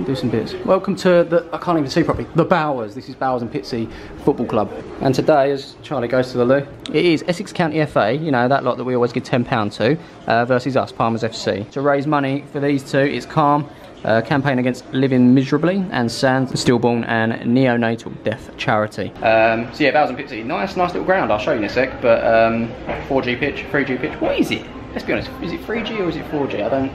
do some bits. Welcome to the, I can't even see properly, the Bowers. This is Bowers and Pitsea Football Club. And today, as Charlie goes to the loo, it is Essex FA, you know, that lot that we always give £10 to, versus us, Palmer's FC. To raise money for these two, it's Calm, campaign against living miserably, and Sans, stillborn and neonatal death charity. So yeah, Bowers and Pitsea, nice little ground. I'll show you in a sec. But 4G pitch, 3G pitch. What is it? Let's be honest. Is it 3G or is it 4G? I don't.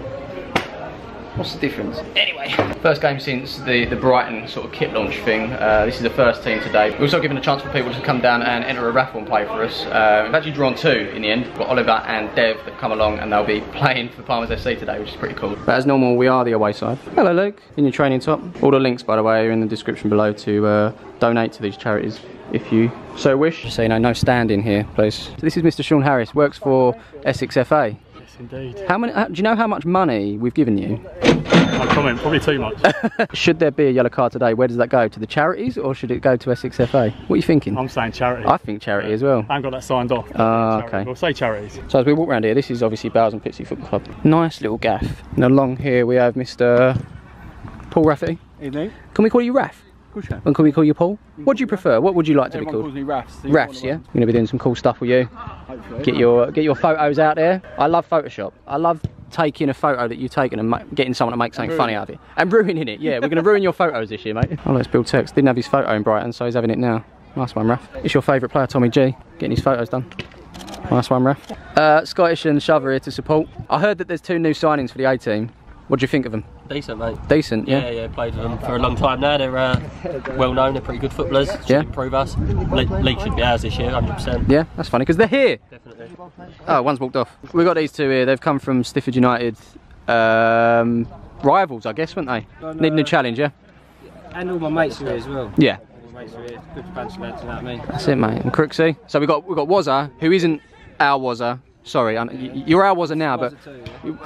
What's the difference? Anyway, first game since the Brighton sort of kit launch thing. This is the first team today. We've also given a chance for people to come down and enter a raffle and play for us. We've actually drawn 2 in the end. We've got Oliver and Dev that come along, and they'll be playing for Palmer's FC today, which is pretty cool. But as normal, we are the away side. Hello, Luke, in your training top. All the links, by the way, are in the description below to donate to these charities if you so wish. So, you know, no standing here, please. So this is Mr. Sean Harris, works for Essex FA. Yes, indeed. Do you know how much money we've given you? No comment, probably too much. Should there be a yellow card today, where does that go? To the charities, or should it go to Essex FA? What are you thinking? I'm saying charity. I think charity as well. I haven't got that signed off. Okay. We'll say charities. So as we walk around here, this is obviously Bowers and Pitsea Football Club. Nice little gaff. And along here we have Mr. Paul Raffety. Evening. Can we call you Raff? Of course you can. And can we call you Paul? What do you prefer? What would you like to be called? Everyone calls me Raffs, yeah? I'm going to be doing some cool stuff with you. Hopefully. Get your photos out there. I love Photoshop. I love taking a photo that you've taken and getting someone to make something funny out of it. And ruining it, yeah. We're going to ruin your photos this year, mate. Oh, let's Bill Tex. Didn't have his photo in Brighton, so he's having it now. Nice one, Raff. It's your favourite player, Tommy G, getting his photos done. Nice one, Raff. Scottish and Shover here to support. I heard that there's 2 new signings for the A-team. What do you think of them? Decent, mate. Decent, yeah? Yeah, played with them for a long time now. They're well known, they're pretty good footballers. Should improve us. League should be ours this year, 100%. Yeah, that's funny, because they're here. Definitely. Oh, one's walked off. We've got these 2 here. They've come from Stifford United. Rivals, I guess, weren't they? Need a new challenge, yeah? And all my mates are here as well. Yeah. All my mates are here. Good bunch of lads, you know what I mean? That's it, mate. And Crooksy. So we've got Wazza, who isn't our Wazza. Sorry, you're our Wazza now, but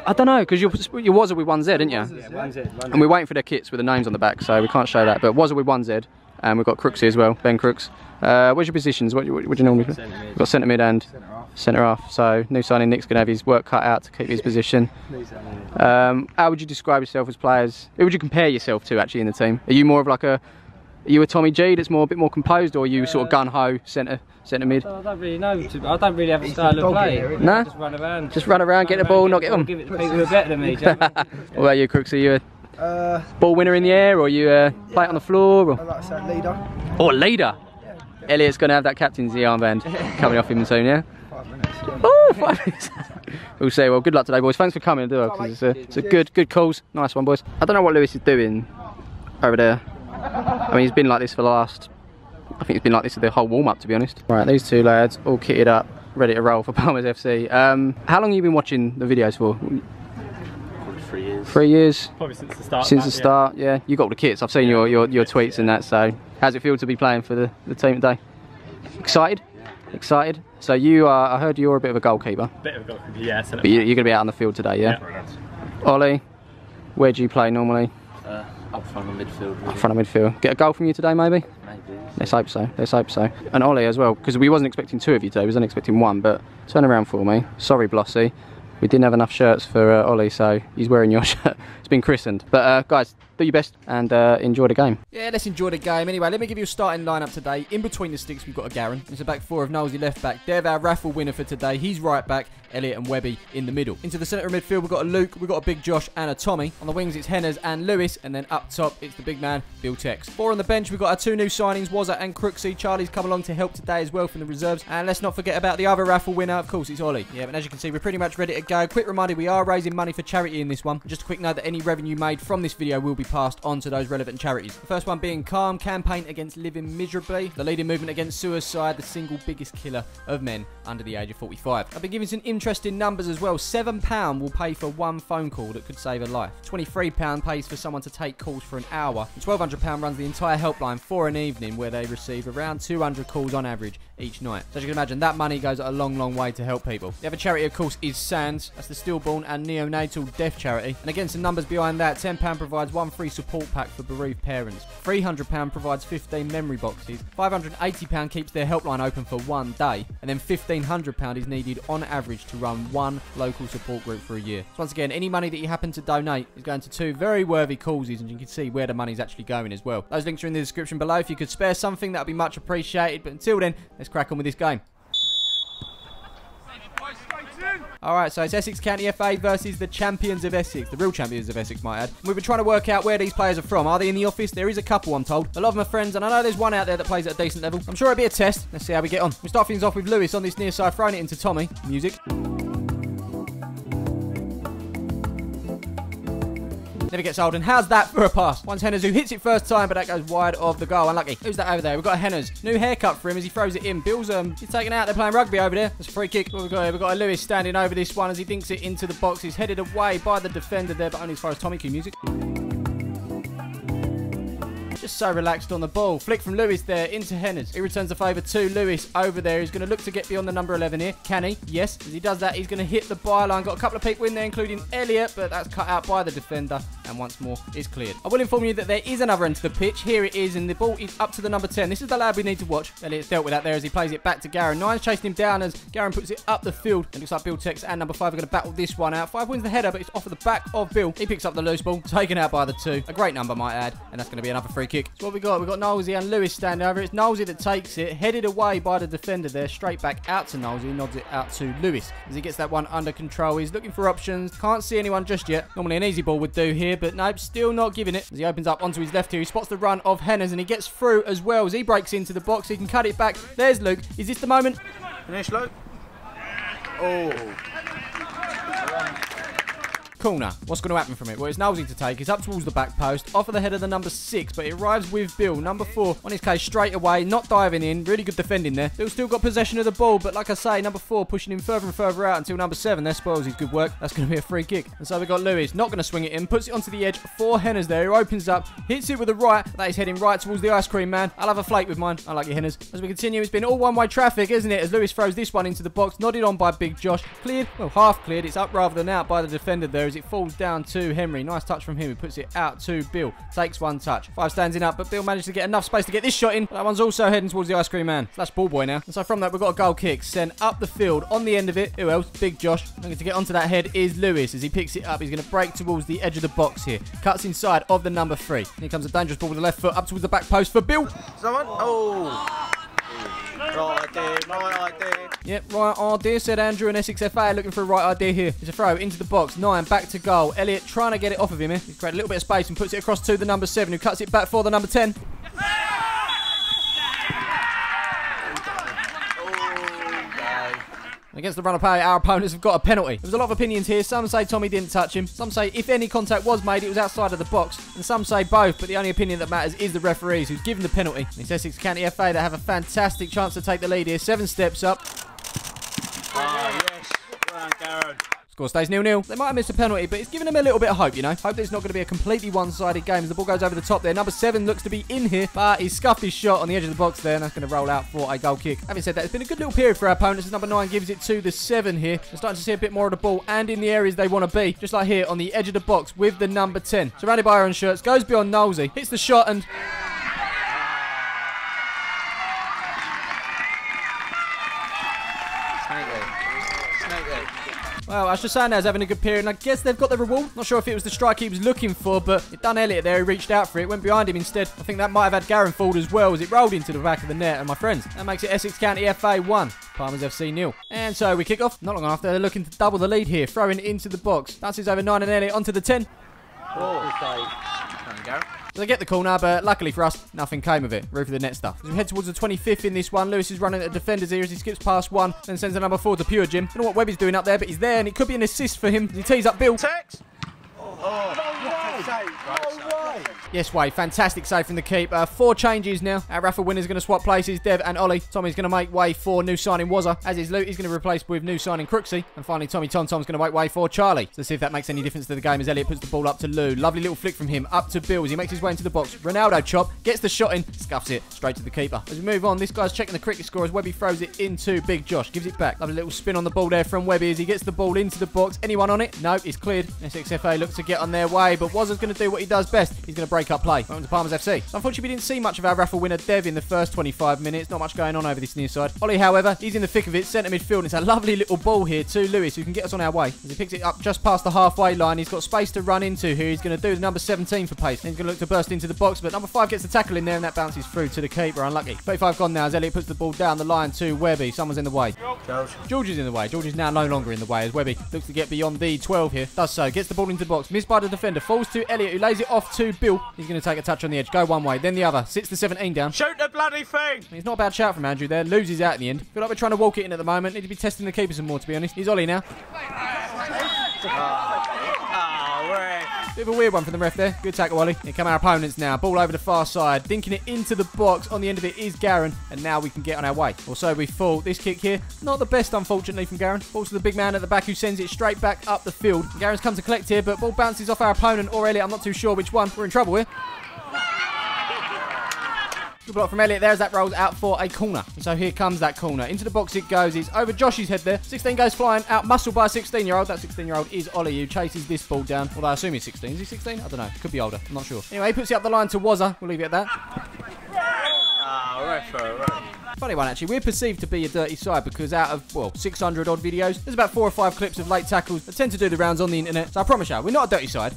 I don't know, because you're Wazza with 1Z, didn't you? Yeah, 1Z. And we're waiting for their kits with the names on the back, so we can't show that. But Wazza with 1Z, and we've got Crooksy as well, Ben Crooks. Where's your positions? What do you normally play? We've got centre mid and centre half. So new signing Nick's going to have his work cut out to keep his position. How would you describe yourself as players? Who would you compare yourself to actually in the team? Are you more of like a Tommy G that's a bit more composed, or are you sort of gun ho centre mid? I don't really know. I don't really have a style of play. No? Just run around. Get the ball, not get on. Give it to people who are better than me. What about you, Crooks? Are you a ball winner in the air, or you play it on the floor? Or? I like to say leader. Oh, leader! Yeah. Elliot's going to have that captaincy armband coming off him soon, yeah? 5 minutes. Yeah. Oh, 5 minutes. We'll see. Well, good luck today, boys. Thanks for coming, because it's a good calls. Nice one, boys. I don't know what Lewis is doing over there. I mean, he's been like this for the last... I think he's been like this for the whole warm-up, to be honest. Right, these 2 lads, all kitted up, ready to roll for Palmer's FC. How long have you been watching the videos for? 3 years. 3 years? Probably since the start. Since the start, yeah. You got all the kits. I've seen your tweets and that, so how's it feel to be playing for the team today? Excited? Yeah. Excited? So you are, I heard you're a bit of a goalkeeper. Bit of a goalkeeper, yeah. But you're going to be out on the field today, yeah? Yeah. Ollie, where do you play normally? Up front of midfield. Really. Up front of midfield. Get a goal from you today, maybe? Maybe. Let's hope so. Let's hope so. And Ollie as well, because we wasn't expecting 2 of you today. We was only expecting 1. But turn around for me. Sorry, Blossy. We didn't have enough shirts for Ollie, so he's wearing your shirt. It's been christened. But guys, do your best and enjoy the game. Yeah, let's enjoy the game. Anyway, let me give you a starting lineup today. In between the sticks, we've got a Garen. It's a back 4 of Knowlesy left back. Dev, our raffle winner for today. He's right back. Elliot and Webby in the middle. Into the centre of midfield, we've got a Luke, we've got a big Josh and a Tommy. On the wings, it's Henners and Lewis. And then up top, it's the big man, Bill Tex. 4 on the bench, we've got our 2 new signings, Wazza and Crooksy. Charlie's come along to help today as well from the reserves. And let's not forget about the other raffle winner. Of course, it's Ollie. Yeah, but as you can see, we're pretty much ready to go. Quick reminder, we are raising money for charity in this one. Just a quick note that any revenue made from this video will be passed on to those relevant charities. The first one being Calm, campaign against living miserably. The leading movement against suicide, the single biggest killer of men under the age of 45. I've been giving some interesting numbers as well. £7 will pay for 1 phone call that could save a life. £23 pays for someone to take calls for an hour. And £1,200 runs the entire helpline for an evening, where they receive around 200 calls on average each night. So as you can imagine, that money goes a long, long way to help people. The other charity, of course, is SANS. That's the Stillborn and Neonatal Deaf Charity. And again, some numbers behind that. £10 provides 1 free support pack for bereaved parents. £300 provides 15 memory boxes. £580 keeps their helpline open for 1 day. And then £1,500 is needed on average to run 1 local support group for a year. So once again, any money that you happen to donate is going to 2 very worthy causes, and you can see where the money's actually going as well. Those links are in the description below. If you could spare something, that would be much appreciated. But until then, let's crack on with this game. Alright, so it's Essex County FA versus the champions of Essex. The real champions of Essex, might add. We've been trying to work out where these players are from. Are they in the office? There is a couple, I'm told. A lot of them are friends, and I know there's one out there that plays at a decent level. I'm sure it'll be a test. Let's see how we get on. We start things off with Lewis on this near side, throwing it into Tommy. Music. Never gets old, and how's that for a pass? One's Henners who hits it first time, but that goes wide of the goal. Unlucky. Who's that over there? We've got a Henners. New haircut for him as he throws it in. Bill's he's taken out. They're playing rugby over there. That's a free kick. What we've got here? We've got a Lewis standing over this one as he dinks it into the box. He's headed away by the defender there, but only as far as Tommy. Cue music. Just so relaxed on the ball. Flick from Lewis there into Henners. He returns the favour to Lewis over there. He's going to look to get beyond the number 11 here. Can he? Yes. As he does that, he's going to hit the byline. Got a couple of people in there, including Elliot, but that's cut out by the defender. And once more, is cleared. I will inform you that there is another end to the pitch. Here it is, and the ball is up to the number 10. This is the lad we need to watch. Elliot's dealt with that there as he plays it back to Garen. Nine's chasing him down as Garen puts it up the field. It looks like Bill Tex and number 5 are going to battle this one out. 5 wins the header, but it's off of the back of Bill. He picks up the loose ball, taken out by the 2. A great number, might add. And that's going to be another free kick. So what we got? We've got Knowlesy and Lewis standing over. It's Knowlesy that takes it, headed away by the defender there, straight back out to Knowlesy, nods it out to Lewis. As he gets that one under control, he's looking for options. Can't see anyone just yet. Normally an easy ball would do here, but nope, still not giving it. As he opens up onto his left here, he spots the run of Henners, and he gets through as well as he breaks into the box. He can cut it back. There's Luke. Is this the moment? Finish, Luke. Oh. Corner. What's going to happen from it? Well, it's Knowlesy to take. It's up towards the back post. Off of the head of the number 6, but it arrives with Bill. Number 4 on his case straight away. Not diving in. Really good defending there. Bill's still got possession of the ball, but like I say, number 4 pushing him further and further out until number 7. There spoils his good work. That's going to be a free kick. And so we've got Lewis. Not going to swing it in. Puts it onto the edge for Henners there, who opens up. Hits it with the right. That is heading right towards the ice cream man. I'll have a flake with mine. I like your Henners. As we continue, it's been all one-way traffic, isn't it? As Lewis throws this one into the box. Nodded on by Big Josh. Cleared. Well, half cleared. It's up rather than out by the defender there as it falls down to Henry. Nice touch from him. He puts it out to Bill. Takes one touch. 5 standing up, but Bill managed to get enough space to get this shot in. That one's also heading towards the ice cream man. Slash ball boy now. And so from that, we've got a goal kick sent up the field on the end of it. Who else? Big Josh. Looking to get onto that head is Lewis. As he picks it up, he's going to break towards the edge of the box here. Cuts inside of the number 3. Here comes a dangerous ball with the left foot up towards the back post for Bill. Someone? Oh. Right idea. Yep, right idea, said Andrew, and Essex FA looking for a right idea here. It's a throw into the box. 9 back to goal. Elliot trying to get it off of him here. He's created a little bit of space and puts it across to the number 7, who cuts it back for the number 10. Against the run of play, our opponents have got a penalty. There's a lot of opinions here. Some say Tommy didn't touch him. Some say if any contact was made, it was outside of the box. And some say both, but the only opinion that matters is the referees who's given the penalty. And it's Essex County FA that have a fantastic chance to take the lead here. 7 steps up. Oh, yes. Well done, Garen. Score stays 0-0. They might have missed a penalty, but it's giving them a little bit of hope, you know. Hope that it's not going to be a completely one-sided game as the ball goes over the top there. Number 7 looks to be in here, but he's scuffed his shot on the edge of the box there, and that's going to roll out for a goal kick. Having said that, it's been a good little period for our opponents as number 9 gives it to the 7 here. They're starting to see a bit more of the ball and in the areas they want to be, just like here on the edge of the box with the number 10. Surrounded by orange shirts, goes beyond Knowlesy, hits the shot and... Well, I was just saying that was having a good period, and I guess they've got their reward. Not sure if it was the strike he was looking for, but it done Elliot there. He reached out for it, went behind him instead. I think that might have had Garen fooled as well as it rolled into the back of the net. And my friends, that makes it Essex County FA 1, Palmers FC 0. And so we kick off. Not long after, they're looking to double the lead here. Throwing into the box. Bounces over 9 and Elliot onto the 10. They get the corner, but luckily for us, nothing came of it. Roof of the net stuff. As we head towards the 25th in this one, Lewis is running at the defenders here as he skips past 1, then sends the number 4 to Pure Jim. Don't know what Webby's doing up there, but he's there, and it could be an assist for him. He tees up Bill. Tex! Oh. Yes, Way, fantastic save from the keeper. 4 changes now. Our raffle winner's going to swap places, Dev and Ollie. Tommy's going to make way for new signing Wazza. As is Luke, he's going to replace with new signing Crooksy. And finally, Tommy Tom's going to make way for Charlie. So let's see if that makes any difference to the game as Elliot puts the ball up to Lou. Lovely little flick from him up to Bill as he makes his way into the box. Ronaldo chop, gets the shot in, scuffs it straight to the keeper. As we move on, this guy's checking the cricket score as Webby throws it into Big Josh. Gives it back. Lovely little spin on the ball there from Webby as he gets the ball into the box. Anyone on it? No, it's cleared. Essex FA looks to get on their way, but Wazza's going to do what he does best. He's going to break up play. Welcome to Palmers FC. So unfortunately, we didn't see much of our raffle winner Dev in the first 25 minutes. Not much going on over this near side. Ollie, however, he's in the thick of it, centre midfield, and it's a lovely little ball here to Lewis, who can get us on our way. As he picks it up just past the halfway line, he's got space to run into here. He's going to do the number 17 for pace. And he's going to look to burst into the box, but number 5 gets the tackle in there, and that bounces through to the keeper. Unlucky. 35 gone now as Elliot puts the ball down the line to Webby. Someone's in the way. George is in the way. George is now no longer in the way as Webby looks to get beyond the 12 here. Does so. Gets the ball into the box. Missed by the defender. Falls to Elliot, who lays it off to Bill. He's going to take a touch on the edge. Go one way, then the other. Sits the 17 down. Shoot the bloody thing! It's not a bad shout from Andrew there. Loses out in the end. Feel like we're trying to walk it in at the moment. Need to be testing the keeper some more, to be honest. He's Ollie now. Bit of a weird one from the ref there. Good tackle, Ollie. Here come our opponents now. Ball over the far side. Dinking it into the box. On the end of it is Garen. And now we can get on our way. Or so we thought. This kick here, not the best, unfortunately, from Garen. Ball to the big man at the back who sends it straight back up the field. Garen's come to collect here, but ball bounces off our opponent or Elliot. I'm not too sure which one. We're in trouble here. Good block from Elliot there as that rolls out for a corner. And so here comes that corner. Into the box it goes. It's over Josh's head there. 16 goes flying out, muscled by a 16-year-old. That 16-year-old is Ollie, who chases this ball down. Although I assume he's 16. Is he 16? I don't know. Could be older. I'm not sure. Anyway, he puts it up the line to Wazza. We'll leave it at that. Funny one, actually. We're perceived to be a dirty side because out of, well, 600 odd videos, there's about 4 or 5 clips of late tackles that tend to do the rounds on the internet. So I promise you, we're not a dirty side.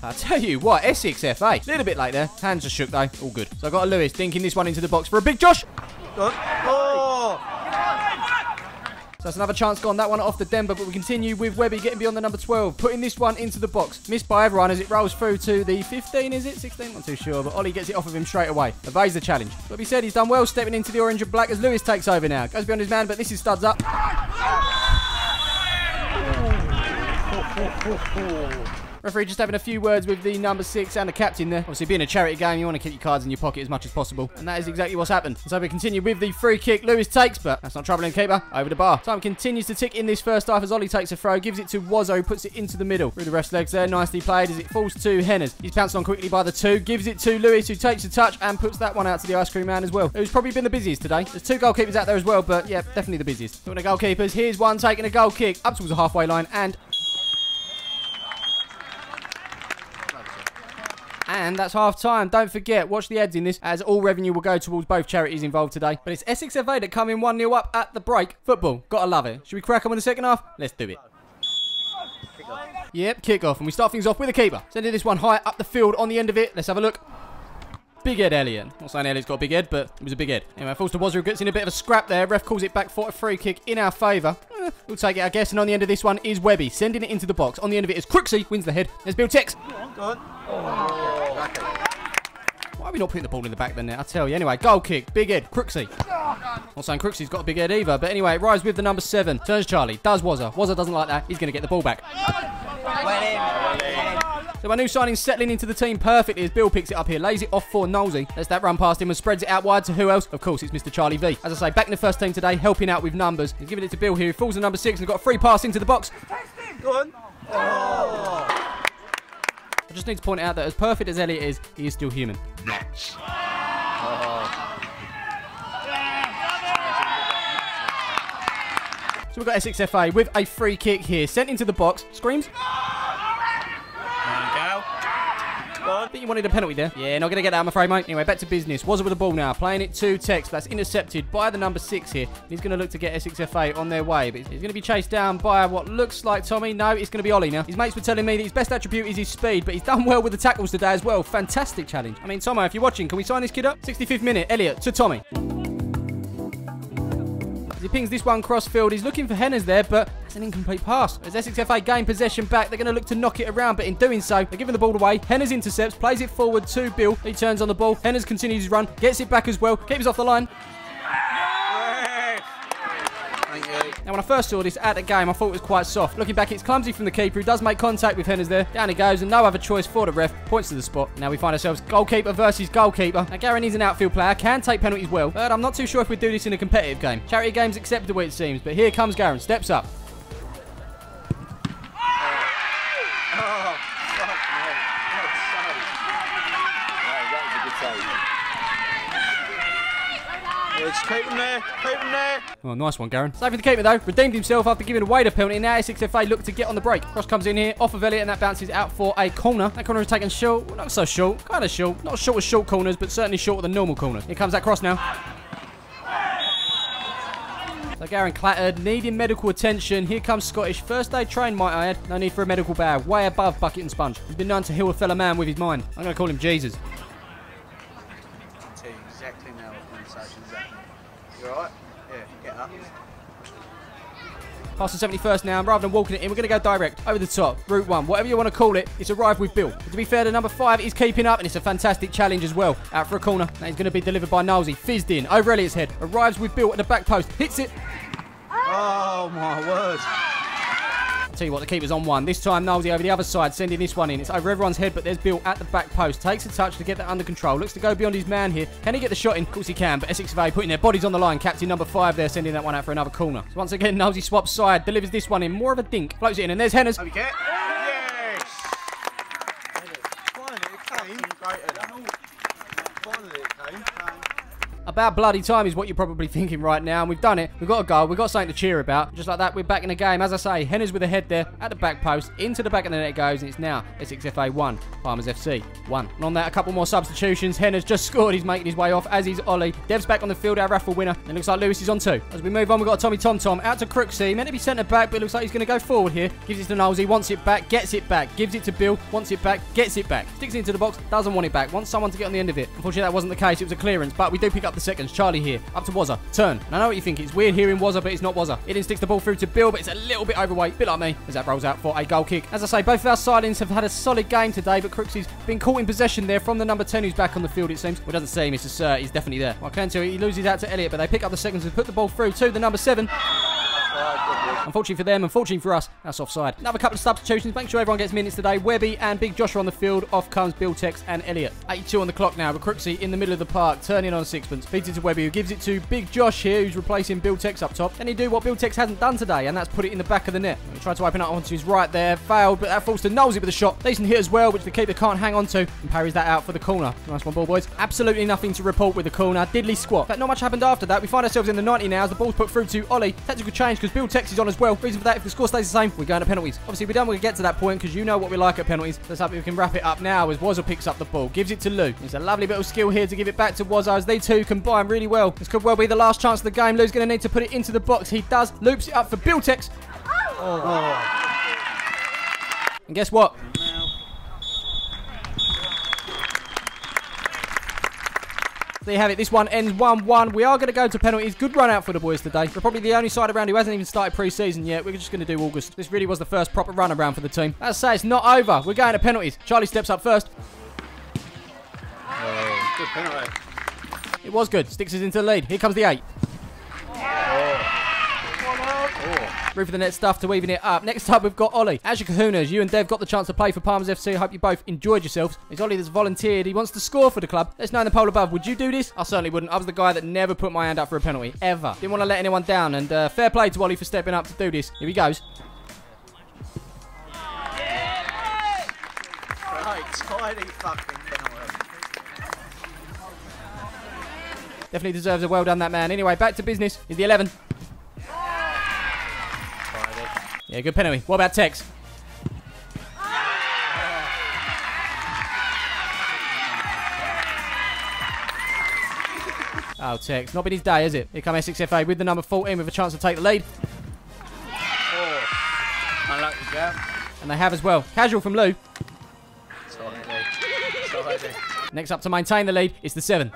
I tell you what, Essex FA. A little bit late there. Hands are shook though. All good. So I've got a Lewis dinking this one into the box for a big Josh. So that's another chance gone. That one off the Denver, but we continue with Webby getting beyond the number 12. Putting this one into the box. Missed by everyone as it rolls through to the 15, is it? 16? Not too sure, but Ollie gets it off of him straight away. Evades the challenge. Webby said he's done well stepping into the orange and black as Lewis takes over now. Goes beyond his man, but this is studs up. Referee just having a few words with the number 6 and the captain there. Obviously, being a charity game, you want to keep your cards in your pocket as much as possible. And that is exactly what's happened. So we continue with the free kick. Lewis takes, but that's not troubling the keeper. Over the bar. Time continues to tick in this first half as Ollie takes a throw. Gives it to Wazzo, who puts it into the middle. Through the ref's legs there. Nicely played as it falls to Henners. He's pounced on quickly by the 2. Gives it to Lewis, who takes a touch and puts that one out to the ice cream man as well. Who's probably been the busiest today. There's 2 goalkeepers out there as well, but yeah, definitely the busiest. Talking of goalkeepers, here's one taking a goal kick up towards the halfway line and that's half time. Don't forget, watch the ads in this as all revenue will go towards both charities involved today. But it's Essex FA that come in 1-0 up at the break. Football, gotta love it. Should we crack on with the second half? Let's do it. Yep, kick off. And we start things off with a keeper. Sending this one high up the field on the end of it. Let's have a look. Big head Elliot. Not saying Elliot's got a big head, but it was a big head. Anyway, falls to Wazza, gets in a bit of a scrap there. Ref calls it back for a free kick in our favour. We'll take it, I guess. And on the end of this one is Webby, sending it into the box. On the end of it is Crooksy, wins the head. There's Bill Tex. Why are we not putting the ball in the back then? I tell you. Anyway, goal kick, big head, Crooksy. Not saying Crooksy's got a big head either, but anyway, it rides with the number 7. Turns Charlie, does Wazza. Wazza doesn't like that. He's going to get the ball back. So my new signing's settling into the team perfectly as Bill picks it up here, lays it off for Knowlesy. Lets that run past him and spreads it out wide to who else? Of course, it's Mr. Charlie V. As I say, back in the first team today, helping out with numbers. He's giving it to Bill here, who falls to number 6 and got a free pass into the box. Go on. I just need to point out that as perfect as Elliot is, he is still human. Nuts. So we've got Essex FA with a free kick here, sent into the box. Screams. I think you wanted a penalty there. Yeah, not going to get that, I'm afraid, mate. Anyway, back to business. Wazza with the ball now. Playing it to Tex. That's intercepted by the number 6 here. He's going to look to get Essex FA on their way. But he's going to be chased down by what looks like Tommy. No, it's going to be Ollie now. His mates were telling me that his best attribute is his speed, but he's done well with the tackles today as well. Fantastic challenge. I mean, Tomo, if you're watching, can we sign this kid up? 65th minute. Elliot to Tommy. As he pings this one cross field, he's looking for Henners there, but that's an incomplete pass. As Essex FA gain possession back, they're going to look to knock it around, but in doing so, they're giving the ball away. Henners intercepts, plays it forward to Bill. He turns on the ball. Henners continues his run, gets it back as well, keeps off the line. Thank you. Now, when I first saw this at the game, I thought it was quite soft. Looking back, it's clumsy from the keeper, who does make contact with Hennes there. Down he goes, and no other choice for the ref. Points to the spot. Now we find ourselves goalkeeper versus goalkeeper. Now, Garen is an outfield player, can take penalties well, but I'm not too sure if we do this in a competitive game. Charity game's acceptable, it seems, but here comes Garen. Steps up. Just keep him there, keep him there. Oh, nice one, Garen. Saving the keeper, though. Redeemed himself after giving away the penalty. Now Essex FA look to get on the break. Cross comes in here, off of Elliot, and that bounces out for a corner. That corner is taken short. Well, not so short. Kind of short. Not as short as short corners, but certainly shorter than normal corners. Here comes that cross now. So Garen clattered, needing medical attention. Here comes Scottish. First day trained, might I add. No need for a medical bag. Way above bucket and sponge. He's been known to heal a fellow man with his mind. I'm going to call him Jesus. I'll tell you exactly now what conversation's happening. You alright? Yeah, get up. Past the 71st now, and rather than walking it in, we're going to go direct, over the top, route 1, whatever you want to call it. It's arrived with Bill. But to be fair, the number 5 is keeping up, and it's a fantastic challenge as well. Out for a corner, and he's going to be delivered by Nosey. Fizzed in, over Elliot's head, arrives with Bill at the back post, hits it. Oh my word. I'll tell you what, the keeper's on one. This time, Nosey over the other side, sending this one in. It's over everyone's head, but there's Bill at the back post. Takes a touch to get that under control. Looks to go beyond his man here. Can he get the shot in? Of course he can, but Essex FA putting their bodies on the line. Captain number 5 there, sending that one out for another corner. So once again, Nosey swaps side, delivers this one in. More of a dink. Floats it in, and there's Hennes. Have you get? Yes! Finally it came. Finally it came. About bloody time is what you're probably thinking right now, and we've done it. We've got a goal. We've got something to cheer about. Just like that, we're back in the game. As I say, Hennes with a head there at the back post. Into the back of the net it goes, and it's now Essex FA 1, Palmers FC 1. And on that, a couple more substitutions. Hennes just scored. He's making his way off, as is Ollie. Dev's back on the field, our raffle winner. And it looks like Lewis is on 2. As we move on, we've got a Tommy Tom out to Crooksy. Meant to be centre back, but it looks like he's going to go forward here. Gives it to Nosey, wants it back, gets it back. Gives it to Bill, wants it back, gets it back. Sticks it into the box, doesn't want it back. Wants someone to get on the end of it. Unfortunately, that wasn't the case. It was a clearance, but we do pick up the seconds. Charlie here. Up to Wazza. Turn. And I know what you think. It's weird hearing Wazza, but it's not Wazza. It then sticks the ball through to Bill, but it's a little bit overweight. Bit like me, as that rolls out for a goal kick. As I say, both of our sidings have had a solid game today, but Crooksy's been caught in possession there from the number 10 who's back on the field, it seems. Well, it doesn't seem. It's just, he's definitely there. Well, I can tell you, he loses out to Elliot, but they pick up the seconds and put the ball through to the number 7. Unfortunately for them, unfortunately for us, that's offside. Another couple of substitutions. Make sure everyone gets minutes today. Webby and Big Josh are on the field. Off comes Bill Tex and Elliot. 82 on the clock now, but Crooksy in the middle of the park, turning on sixpence. Feeds it to Webby, who gives it to Big Josh here, who's replacing Bill Tex up top. Can he do what Bill Tex hasn't done today, and that's put it in the back of the net. He tried to open up onto his right there, failed, but that falls to Nosey with a shot. Decent hit as well, which the keeper can't hang on to, and parries that out for the corner. Nice one, ball boys. Absolutely nothing to report with the corner. Diddly squat. But not much happened after that. We find ourselves in the 90 now as the ball's put through to Ollie. Tactical change because Bill Tex is on as well. Reason for that, if the score stays the same, we're going to penalties. Obviously, we don't want to get to that point because you know what we like at penalties. So let's hope we can wrap it up now as Wazza picks up the ball. Gives it to Lou. It's a lovely little skill here to give it back to Wazza as they two combine really well. This could well be the last chance of the game. Lou's going to need to put it into the box. He does. Loops it up for Bill Tex. And guess what? There you have it. This one ends 1-1. We are going to go to penalties. Good run out for the boys today. We're probably the only side around who hasn't even started pre-season yet. We're just going to do August. This really was the first proper run around for the team. As I say, it's not over. We're going to penalties. Charlie steps up first. Good penalty. It was good. Sticks us into the lead. Here comes the 8. Roof of the net stuff to even it up. Next up, we've got Ollie. As your kahunas, you and Dev got the chance to play for Palmers FC. I hope you both enjoyed yourselves. It's Ollie that's volunteered. He wants to score for the club. Let's know in the poll above. Would you do this? I certainly wouldn't. I was the guy that never put my hand up for a penalty. Ever. Didn't want to let anyone down. And fair play to Ollie for stepping up to do this. Here he goes. Right, tidy fucking penalty. Definitely deserves a well done, that man. Anyway, back to business. Is the 11. Yeah, good penalty. What about Tex? Oh, Tex. Not been his day, is it? Here come Essex FA with the number 14 with a chance to take the lead. I like the gap. And they have as well. Casual from Lou. Tidy. Next up to maintain the lead is the 7.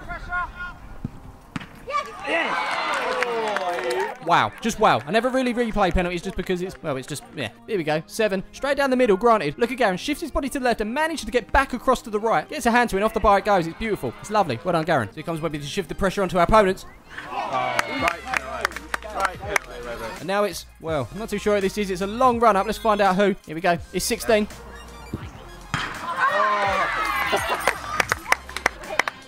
Wow, just wow. I never really replay penalties just because it's, well, it's just, yeah. Here we go, 7. Straight down the middle, granted. Look at Garen, shifts his body to the left and manages to get back across to the right. Gets a hand to it, and off the bar it goes. It's beautiful. It's lovely. Well done, Garen. So here comes Webby to shift the pressure onto our opponents. Great penalty. Great penalty, Webby. And now it's, well, I'm not too sure who this is. It's a long run up. Let's find out who. Here we go. It's 16.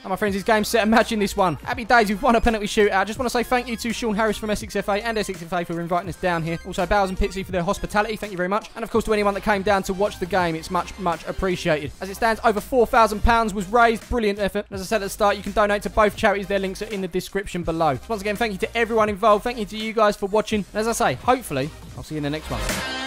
And my friends, his game set and matching this one. Happy days, we've won a penalty shootout. I just want to say thank you to Sean Harris from Essex FA and Essex FA for inviting us down here. Also, Bowers Pitsea for their hospitality. Thank you very much. And of course, to anyone that came down to watch the game, it's much, much appreciated. As it stands, over £4,000 was raised. Brilliant effort. As I said at the start, you can donate to both charities. Their links are in the description below. Once again, thank you to everyone involved. Thank you to you guys for watching. And as I say, hopefully, I'll see you in the next one.